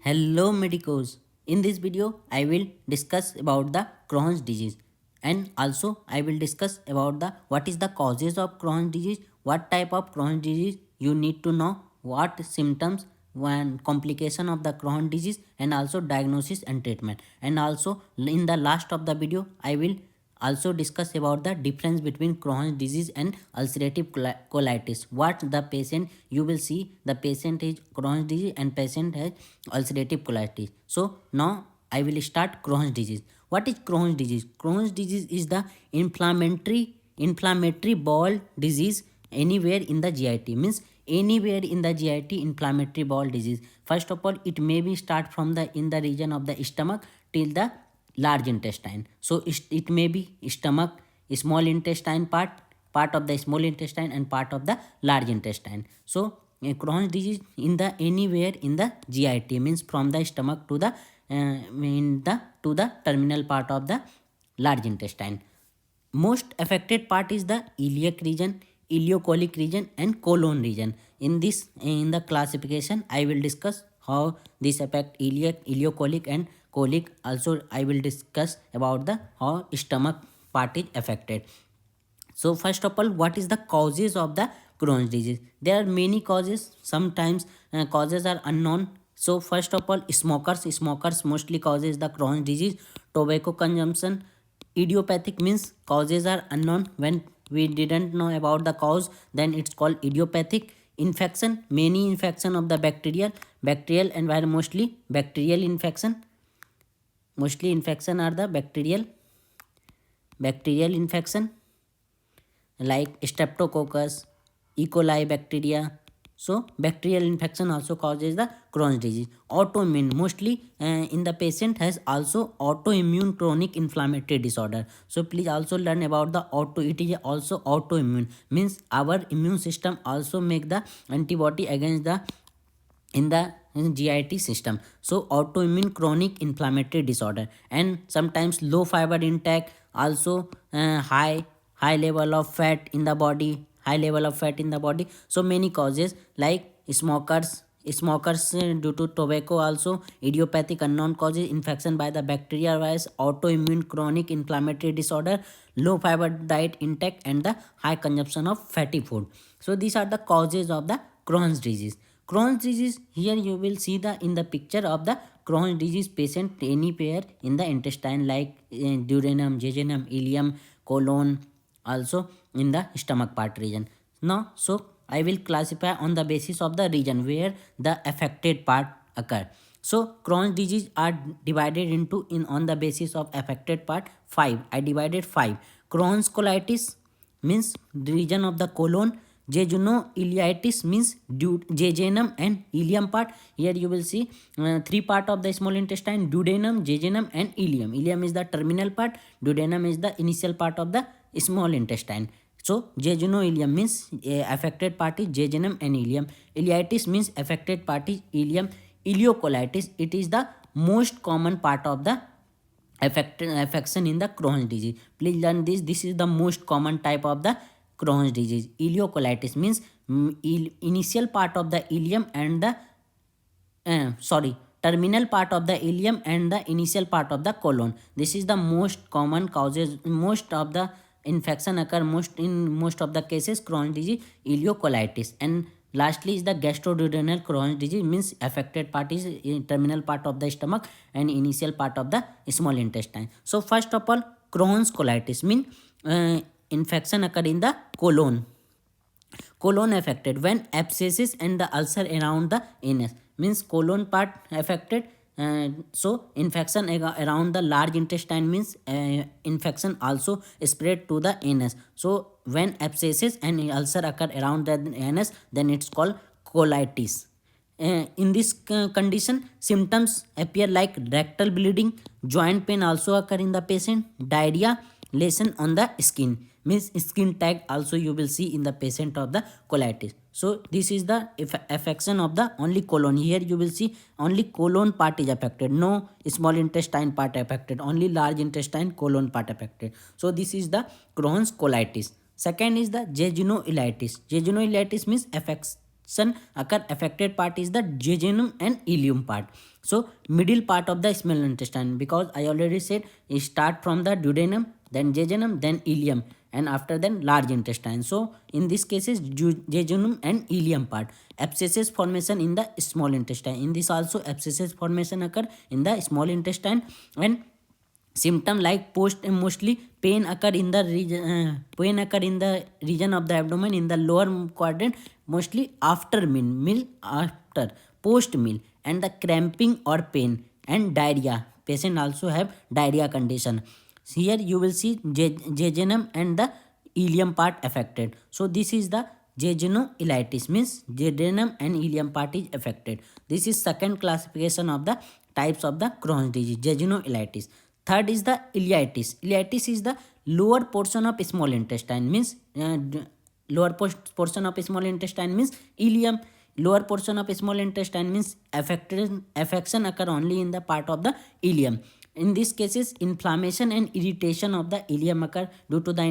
Hello medicos. In this video I will discuss about the Crohn's disease and also I will discuss about the what is the causes of Crohn's disease, what type of Crohn's disease you need to know, what symptoms and complication of the Crohn's disease and also diagnosis and treatment. And also in the last of the video I will also discuss about the difference between Crohn's disease and ulcerative colitis. What the patient you will see, the patient is Crohn's disease and patient has ulcerative colitis. So now I will start Crohn's disease. What is Crohn's disease? Crohn's disease is the inflammatory bowel disease anywhere in the GIT, means anywhere in the GIT inflammatory bowel disease. First of all, it may be start from the in the region of the stomach till the large intestine. So it may be stomach, small intestine part of the small intestine and part of the large intestine. So Crohn's disease in the anywhere in the GIT, means from the stomach to the to the terminal part of the large intestine. Most affected part is the iliac region, ileocolic region and colon region. In the classification I will discuss how this affect iliac, ileocolic and colic. Also I will discuss about the how stomach part is affected. So first of all, what is the causes of the Crohn's disease? There are many causes. Sometimes causes are unknown. So first of all, smokers mostly causes the Crohn's disease. Tobacco consumption, idiopathic means causes are unknown. When we didn't know about the cause, then it's called idiopathic. Infection, many infection of the bacterial environment, mostly bacterial infection. Mostly infection are the bacterial infection like streptococcus, E. coli bacteria. So bacterial infection also causes the Crohn's disease. Autoimmune, mostly in the patient has also autoimmune chronic inflammatory disorder. So please also learn about the it is also autoimmune, means our immune system also make the antibody against the in the GIT system. So autoimmune chronic inflammatory disorder and sometimes low fiber intake, also high level of fat in the body, so many causes like smokers due to tobacco, also idiopathic unknown causes, infection by the bacteria virus, autoimmune chronic inflammatory disorder, low fiber diet intake and the high consumption of fatty food. So these are the causes of the Crohn's disease. Crohn's disease, here you will see the in the picture of the Crohn's disease patient anywhere in the intestine like duodenum, jejunum, ileum, colon, also in the stomach part region. Now, so I will classify on the basis of the region where the affected part occur. So Crohn's disease are divided into in on the basis of affected part 5. I divided 5. Crohn's colitis means the region of the colon. Jejunoileitis means jejunum and ileum part. Here you will see 3 part of the small intestine: duodenum, jejunum and ileum. Ileum is the terminal part, duodenum is the initial part of the small intestine. So jejunoileum means affected part is jejunum and ileum. Ileitis means affected part is ileum. Ileocolitis, it is the most common part of the affection in the Crohn's disease. Please learn this. This is the most common type of the Crohn's disease. Ileocolitis means initial part of the ileum and the terminal part of the ileum and the initial part of the colon. This is the most common causes. Most of the infection occur most of the cases Crohn's disease, ileocolitis. And lastly is the gastroduodenal Crohn's disease, means affected part is in terminal part of the stomach and initial part of the small intestine. So first of all, Crohn's colitis mean infection occur in the colon affected when abscesses and the ulcer around the anus, means colon part affected. So infection around the large intestine means infection also spread to the anus. So when abscesses and ulcer occur around the anus, then it's called colitis. In this condition, symptoms appear like rectal bleeding, joint pain also occur in the patient, diarrhea, lesion on the skin, means skin tag also you will see in the patient of the colitis. So this is the affection of the only colon. Here you will see only colon part is affected, no small intestine part affected, only large intestine colon part affected. So this is the Crohn's colitis. Second is the jejunoileitis. Jejunoileitis means affects occur. Affected part is the jejunum and ileum part. So middle part of the small intestine, because I already said it start from the duodenum, then jejunum, then ileum, and after then large intestine. So in this cases jejunum and ileum part. Abscesses formation in the small intestine. In this also abscesses formation occur in the small intestine. And symptom like mostly pain occur in the region of the abdomen in the lower quadrant, mostly after meal after post meal, and the cramping or pain and diarrhea. Patient also have diarrhea condition. Here you will see jejunum and the ileum part affected. So this is the jejunoileitis, means jejunum and ileum part is affected. This is second classification of the types of the Crohn's disease, jejunoileitis. Third is the ileitis. Ileitis is the lower portion of small intestine, means lower portion of small intestine means ileum. Lower portion of small intestine means affection occur only in the part of the ileum. In these cases, inflammation and irritation of the ileum occur due to the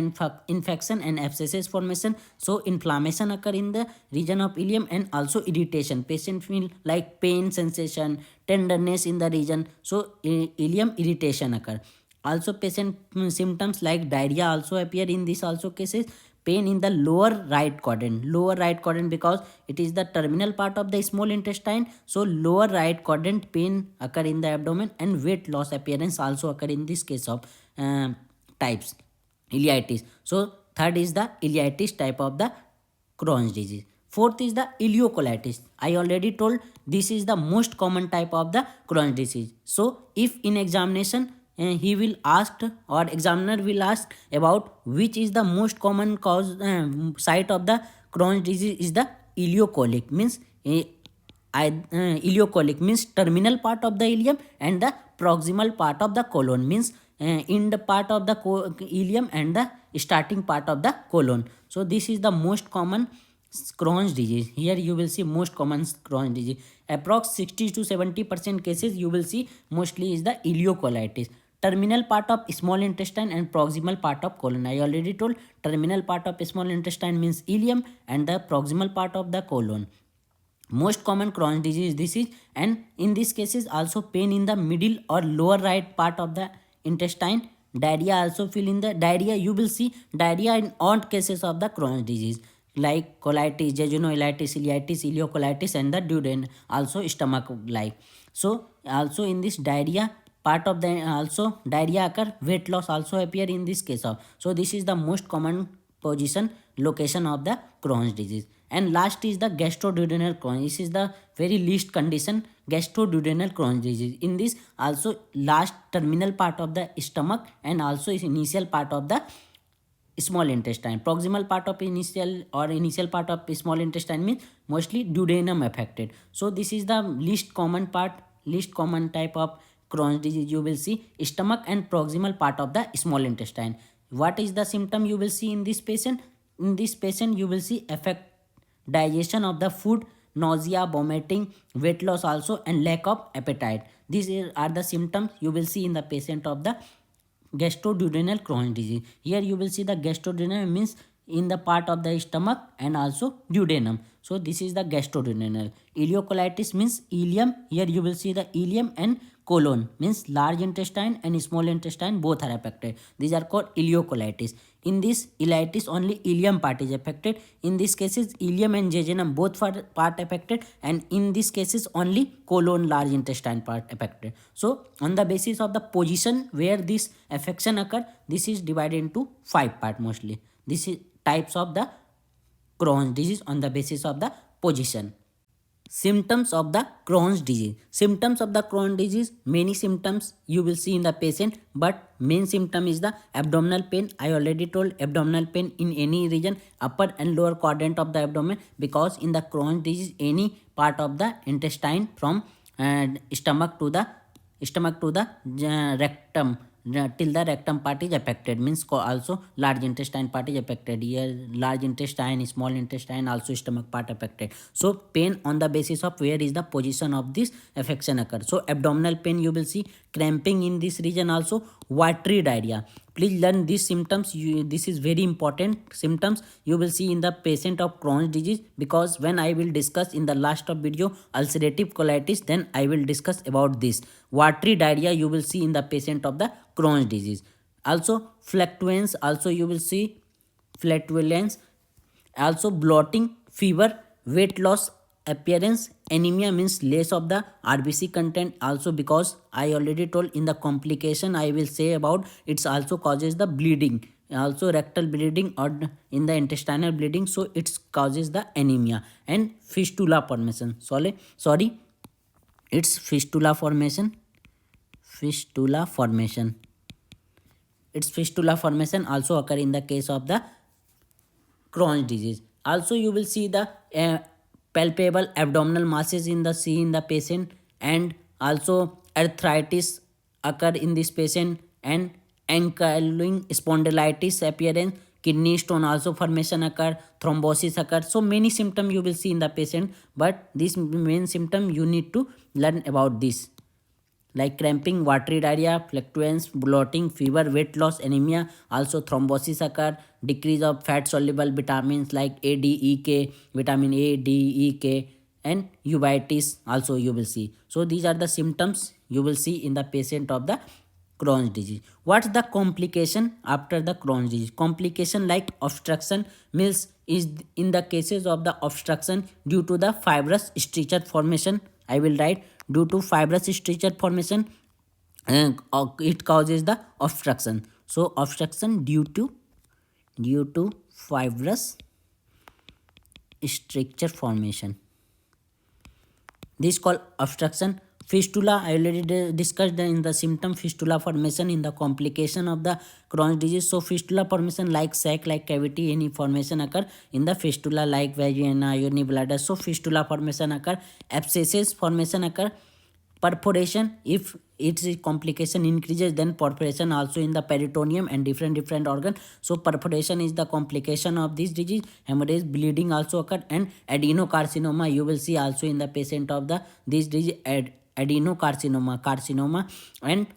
infection and abscesses formation. So inflammation occur in the region of ileum and also irritation. Patient feel like pain sensation, tenderness in the region. So ileum irritation occur. Also patient symptoms like diarrhea also appear in this also cases. Pain in the lower right quadrant, because it is the terminal part of the small intestine. So lower right quadrant pain occur in the abdomen, and weight loss appearance also occur in this case of types ileitis. So third is the ileitis type of the Crohn's disease. Fourth is the ileocolitis. I already told this is the most common type of the Crohn's disease. So if in examination he will ask, or examiner will ask about which is the most common cause site of the Crohn's disease, is the ileocolic, means ileocolic means terminal part of the ileum and the proximal part of the colon, means in the part of the ileum and the starting part of the colon. So this is the most common Crohn's disease. Here you will see most common Crohn's disease. Approx 60 to 70% cases you will see mostly is the ileocolitis. Terminal part of small intestine and proximal part of colon. I already told terminal part of small intestine means ileum and the proximal part of the colon. Most common Crohn's disease this is, and in these cases also pain in the middle or lower right part of the intestine. Diarrhea also feel in the diarrhea. You will see diarrhea in odd cases of the Crohn's disease like colitis, jejunoileitis, ileitis, ileocolitis, and the duoden, also stomach like. So also in this diarrhea part of the also diarrhea occur, weight loss also appear in this case of. So this is the most common position location of the Crohn's disease. And last is the gastroduodenal Crohn's. This is the very least condition, gastroduodenal Crohn's disease. In this also last terminal part of the stomach and also initial part of the small intestine. Proximal part of initial part of small intestine means mostly duodenum affected. So this is the least common type of Crohn's disease. You will see stomach and proximal part of the small intestine. What is the symptom you will see in this patient? In this patient you will see affect digestion of the food, nausea, vomiting, weight loss also, and lack of appetite. These are the symptoms you will see in the patient of the gastroduodenal Crohn's disease. Here you will see the gastroduodenal means in the part of the stomach and also duodenum. So this is the gastroduodenal. Ileocolitis means ileum. Here you will see the ileum and colon, means large intestine and small intestine both are affected. These are called ileocolitis. In this ileitis only ileum part is affected. In these cases ileum and jejunum both part affected, and in these cases only colon, large intestine part affected. So on the basis of the position where this affection occur, this is divided into 5 part mostly. This is types of the Crohn's disease on the basis of the position. Symptoms of the Crohn's disease. Symptoms of the Crohn's disease, many symptoms you will see in the patient, but main symptom is the abdominal pain. I already told abdominal pain in any region, upper and lower quadrant of the abdomen, because in the Crohn's disease any part of the intestine from stomach to the rectum till the rectum part is affected, means also large intestine part is affected. Here large intestine, small intestine, also stomach part affected. So pain on the basis of where is the position of this affection occur. So abdominal pain you will see, cramping in this region also, watery diarrhea. Please learn these symptoms. This is very important symptoms you will see in the patient of Crohn's disease, because when I will discuss in the last of video ulcerative colitis, then I will discuss about this. Watery diarrhea you will see in the patient of the Crohn's disease. Also flatulence, also you will see flatulence, also bloating, fever, weight loss, appearance, anemia means less of the RBC content, also because I already told in the complication I will say about it's also causes the bleeding, also rectal bleeding or in the intestinal bleeding, so it causes the anemia. And fistula formation, sorry, it's fistula formation, fistula formation, its fistula formation also occur in the case of the Crohn's disease. Also, you will see the palpable abdominal masses in the patient, and also arthritis occur in this patient, and ankylosing spondylitis appearance, kidney stone also formation occur, thrombosis occur. So many symptoms you will see in the patient, but this main symptom you need to learn about this, like cramping, watery diarrhea, flatulence, bloating, fever, weight loss, anemia. Also thrombosis occur, decrease of fat soluble vitamins like A, D, E, K, vitamin A, D, E, K, and uveitis also you will see. So these are the symptoms you will see in the patient of the Crohn's disease. What's the complication after the Crohn's disease? Complication like obstruction means is in the cases of the obstruction due to the fibrous stricture formation. I will write due to fibrous stricture formation, it causes the obstruction. So obstruction due to fibrous stricture formation, this called obstruction. Fistula, I already discussed in the symptom fistula formation in the complication of the Crohn's disease. So fistula formation like sac like cavity, any formation occur in the fistula like vagina, yoni, bladder. So fistula formation occur, abscesses formation occur, perforation, if its complication increases then perforation also in the peritoneum and different organ. So perforation is the complication of this disease. Hemorrhage, bleeding also occur, and adenocarcinoma you will see also in the patient of the this disease, carcinoma, and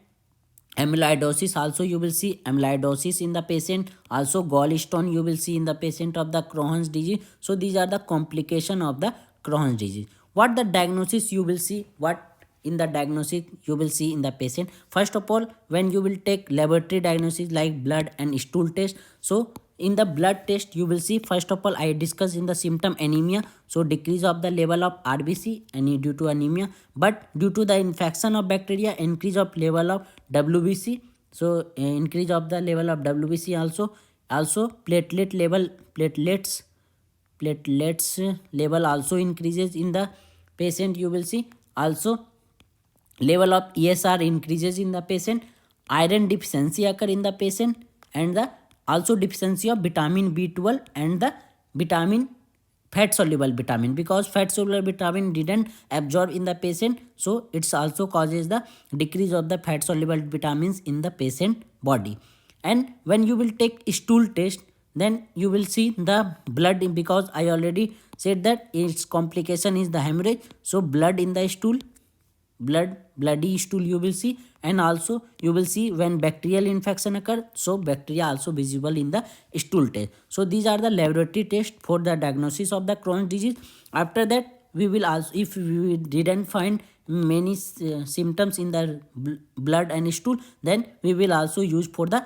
amyloidosis also you will see amyloidosis in the patient. Also gallstone you will see in the patient of the Crohn's disease. So these are the complication of the Crohn's disease. What the diagnosis you will see, what in the diagnosis you will see in the patient? First of all, when you will take laboratory diagnosis like blood and stool test. So in the blood test you will see, first of all I discuss in the symptom anemia, so decrease of the level of RBC and due to anemia, but due to the infection of bacteria increase of level of WBC. So increase of the level of WBC, also platelets level also increases in the patient you will see. Also level of ESR increases in the patient, iron deficiency occur in the patient, and the also deficiency of vitamin B12 and the vitamin fat soluble vitamin, because fat soluble vitamin didn't absorb in the patient, so it's also causes the decrease of the fat soluble vitamins in the patient body. And when you will take stool test, then you will see the blood, because I already said that its complication is the hemorrhage. So blood in the stool, bloody stool you will see, and also you will see when bacterial infection occur, so bacteria also visible in the stool test. So these are the laboratory tests for the diagnosis of the Crohn's disease. After that we will also, if we didn't find many symptoms in the blood and stool, then we will also use for the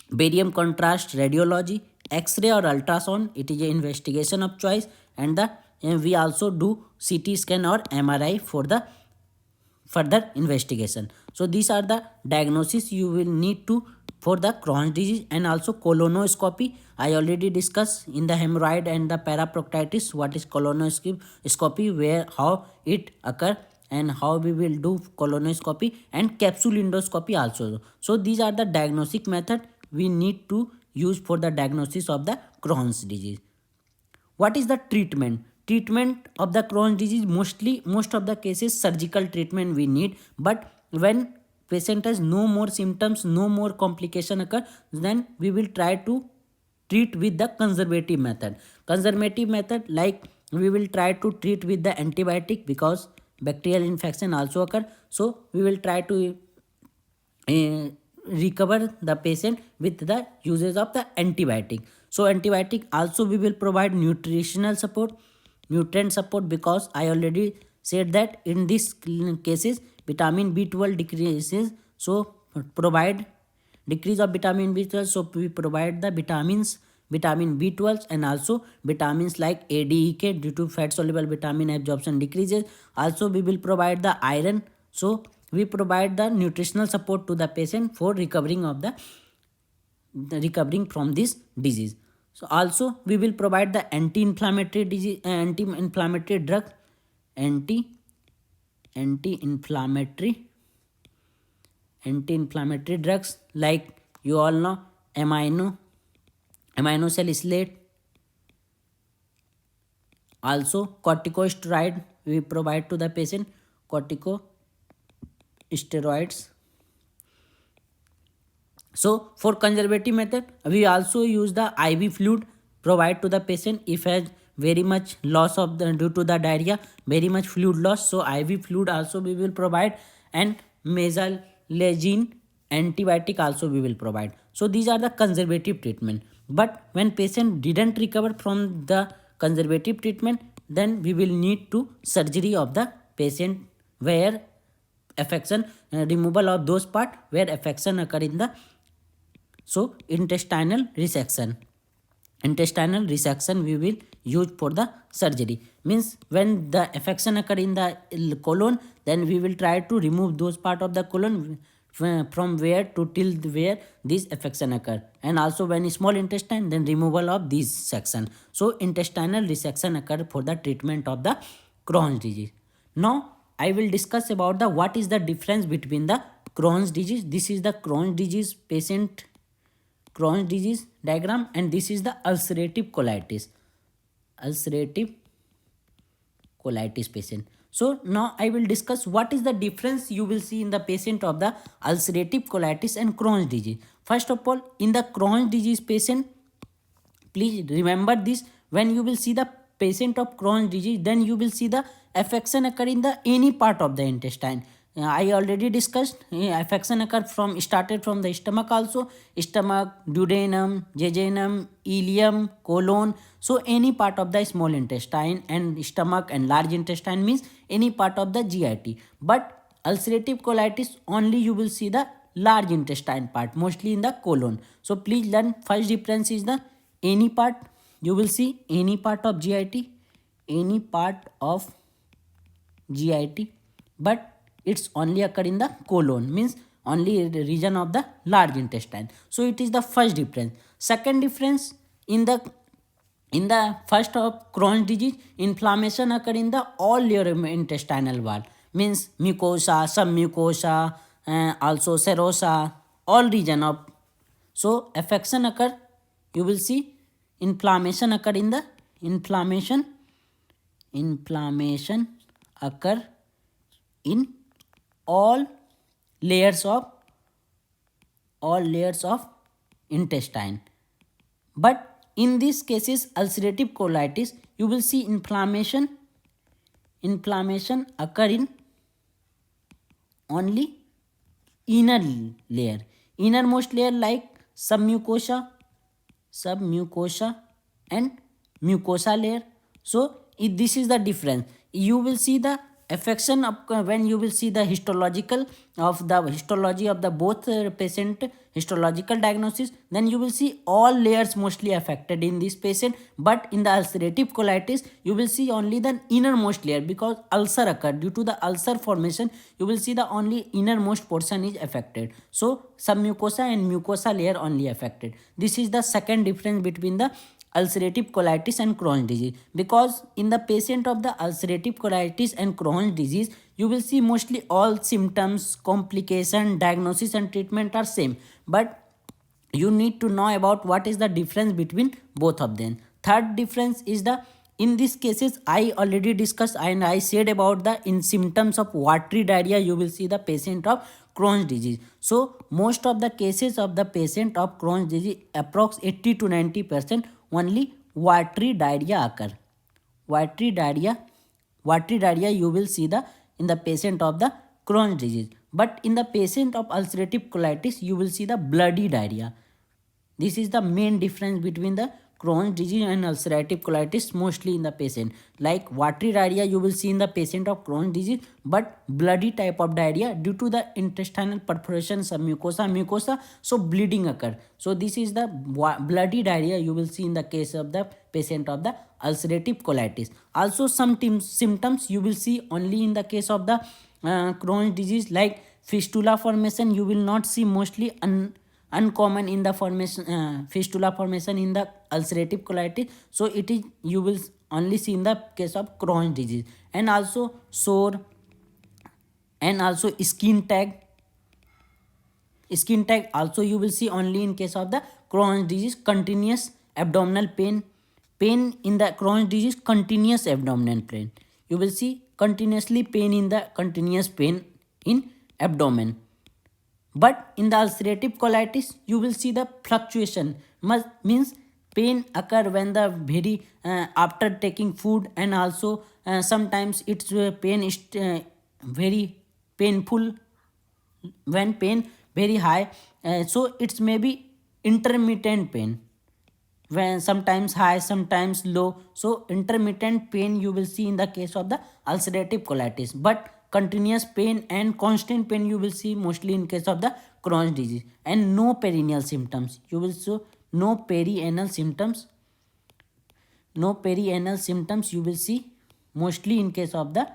barium contrast radiology, X-ray or ultrasound, it is an investigation of choice, and we also do CT scan or MRI for the further investigation. So these are the diagnosis you will need to for the Crohn's disease. And also colonoscopy, I already discussed in the hemorrhoid and the paraproctitis what is colonoscopy, where how it occur and how we will do colonoscopy, and capsule endoscopy also. So these are the diagnostic method we need to use for the diagnosis of the Crohn's disease. What is the treatment? Treatment of the Crohn's disease, most of the cases surgical treatment we need, but when patient has no more symptoms, no more complication occur, then we will try to treat with the conservative method. Conservative method like we will try to treat with the antibiotic, because bacterial infection also occur. So we will try to recover the patient with the usage of the antibiotic. So antibiotic also we will provide nutritional support, nutrient support, because I already said that in these cases vitamin B12 decreases, so provide decrease of vitamin B12, so we provide the vitamins, vitamin B12 and also vitamins like ADEK due to fat soluble vitamin absorption decreases. Also we will provide the iron, so we provide the nutritional support to the patient for recovering of the recovering from this disease. So also we will provide the anti-inflammatory disease, anti-inflammatory drug, anti anti-inflammatory anti-inflammatory drugs like you all know amino salicylate. Also corticosteroid we provide to the patient, corticosteroids. So for conservative method we also use the IV fluid provide to the patient if has very much loss of the due to the diarrhea, very much fluid loss, so IV fluid also we will provide, and mesalazine antibiotic also we will provide. So these are the conservative treatment. But when patient didn't recover from the conservative treatment, then we will need to surgery of the patient where affection, removal of those part where affection occur in the, so intestinal resection. Intestinal resection we will use for the surgery. Means when the affection occur in the colon, then we will try to remove those part of the colon from where to till where this affection occur, and also when small intestine, then removal of this section. So intestinal resection occur for the treatment of the Crohn's disease. Now I will discuss about the what is the difference between the Crohn's disease. This is the Crohn's disease patient, Crohn's disease diagram, and this is the ulcerative colitis. Ulcerative colitis patient. So now I will discuss what is the difference you will see in the patient of the ulcerative colitis and Crohn's disease. First of all, in the Crohn's disease patient, please remember this, when you will see the patient of Crohn's disease, then you will see the affection occur in the any part of the intestine. I already discussed affection occur from started from the stomach also, stomach, duodenum, jejunum, ileum, colon. So any part of the small intestine, and stomach and large intestine means any part of the GIT. But ulcerative colitis only you will see the large intestine part, mostly in the colon. So please learn first difference is the any part, you will see any part of GIT, any part of GIT, but it's only occur in the colon, means only the region of the large intestine. So it is the first difference. Second difference, in the first of Crohn's disease, inflammation occur in the all layer of intestinal wall, means mucosa, submucosa, also serosa, all region of. So affection occur, you will see inflammation occur in the inflammation occur in all layers of intestine. But in these cases ulcerative colitis, you will see inflammation occur in only inner layer, innermost layer like submucosa and mucosa layer. So this is the difference. You will see the affection of when you will see the histology of the both patient histological diagnosis, then you will see all layers mostly affected in this patient. But in the ulcerative colitis, you will see only the innermost layer, because ulcer occur, due to the ulcer formation you will see the only innermost portion is affected. So submucosa and mucosa layer only affected. This is the second difference between the ulcerative colitis and Crohn's disease, because in the patient of the ulcerative colitis and Crohn's disease, you will see mostly all symptoms, complication, diagnosis and treatment are same, but you need to know about what is the difference between both of them. Third difference is the, in these cases I already discussed and I said about the in symptoms of watery diarrhea, you will see the patient of Crohn's disease. So most of the cases of the patient of Crohn's disease, approx 80 to 90% only watery diarrhea occur. Watery diarrhea you will see the in the patient of the Crohn's disease. But in the patient of ulcerative colitis, you will see the bloody diarrhea. This is the main difference between the Crohn's disease and ulcerative colitis, mostly in the patient. Like watery diarrhea you will see in the patient of Crohn's disease, but bloody type of diarrhea due to the intestinal perforation, some mucosa, so bleeding occur. So this is the bloody diarrhea you will see in the case of the patient of the ulcerative colitis. Also some symptoms you will see only in the case of the Crohn's disease, like fistula formation you will not see, mostly uncommon in the formation, fistula formation in the ulcerative colitis. So it is, you will only see in the case of Crohn's disease. And also sore, and also skin tag also you will see only in case of the Crohn's disease. Continuous abdominal pain in the Crohn's disease, continuous abdominal pain you will see, continuously pain in the continuous pain in abdomen. But in the ulcerative colitis, you will see the fluctuation. Means pain occur when the very after taking food, and also sometimes it's pain is very painful when pain very high. So it's maybe intermittent pain, when sometimes high sometimes low. So intermittent pain you will see in the case of the ulcerative colitis, but continuous pain and constant pain you will see mostly in case of the Crohn's disease. And no perineal symptoms you will see, no perianal symptoms, you will see mostly in case of the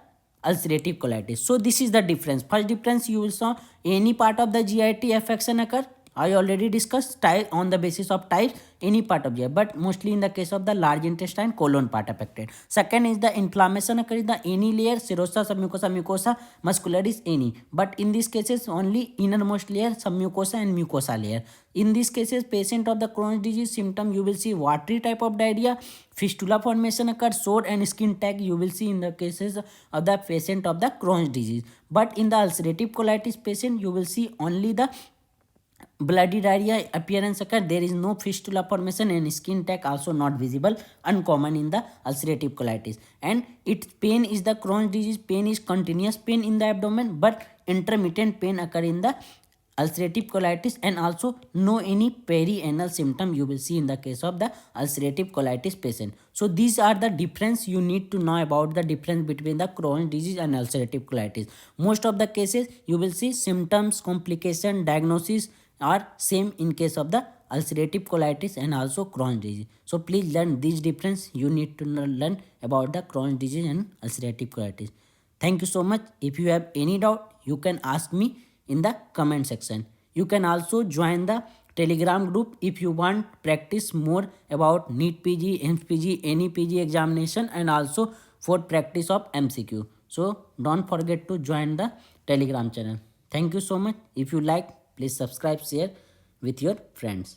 ulcerative colitis. So this is the difference. First difference, you will saw any part of the GIT affection occur. I already discussed type on the basis of types, any part of GI, but mostly in the case of the large intestine, colon part affected. Second is the inflammation occur in the any layer, serosa, submucosa, mucosa, muscularis, any. But in these cases only innermost layer, submucosa and mucosa layer. In these cases, patient of the Crohn's disease symptom, you will see watery type of diarrhea, fistula formation occur, sore and skin tag you will see in the cases of the patient of the Crohn's disease. But in the ulcerative colitis patient, you will see only the bloody diarrhea appearance occur. There is no fistula formation, and skin tag also not visible, uncommon in the ulcerative colitis. And its pain is the Crohn's disease pain is continuous pain in the abdomen, but intermittent pain occur in the ulcerative colitis. And also no any perianal symptom you will see in the case of the ulcerative colitis patient. So these are the difference you need to know about the difference between the Crohn's disease and ulcerative colitis. Most of the cases you will see symptoms, complication, diagnosis are same in case of the ulcerative colitis and also Crohn's disease. So please learn this difference. You need to learn about the Crohn's disease and ulcerative colitis. Thank you so much. If you have any doubt, you can ask me in the comment section. You can also join the Telegram group if you want practice more about NEET PG, AIIMS PG, any PG examination, and also for practice of MCQ. So don't forget to join the Telegram channel. Thank you so much. If you like, please subscribe, share with your friends.